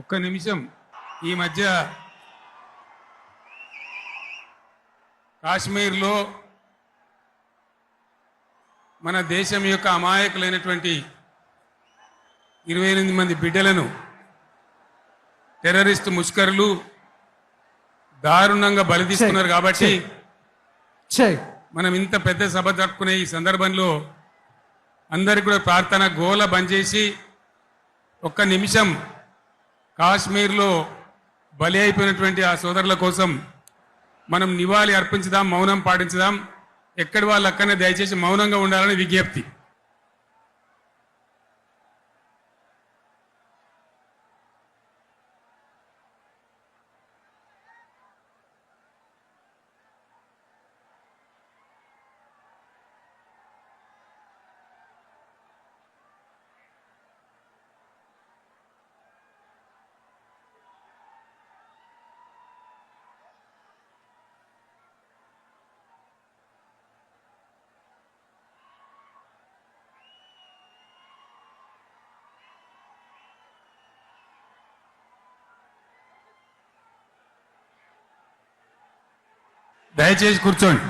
ఒక్క నిమిషం. ఈ మధ్య కాశ్మీర్లో మన దేశం యొక్క అమాయకులైనటువంటి 28 మంది బిడ్డలను టెర్రరిస్ట్ ముష్కరులు దారుణంగా బలి తీసుకున్నారు. కాబట్టి మనం ఇంత పెద్ద సభ జరుపుకునే ఈ సందర్భంలో అందరికీ కూడా ప్రార్థన గోల బంద్ చేసి ఒక్క నిమిషం కాశ్మీర్లో బలి అయిపోయినటువంటి ఆ సోదరుల కోసం మనం నివాళి అర్పించుదాం, మౌనం పాటించుదాం. ఎక్కడి వాళ్ళు అక్కడనే దయచేసి మౌనంగా ఉండాలని విజ్ఞప్తి. దయచేసి కూర్చోండి.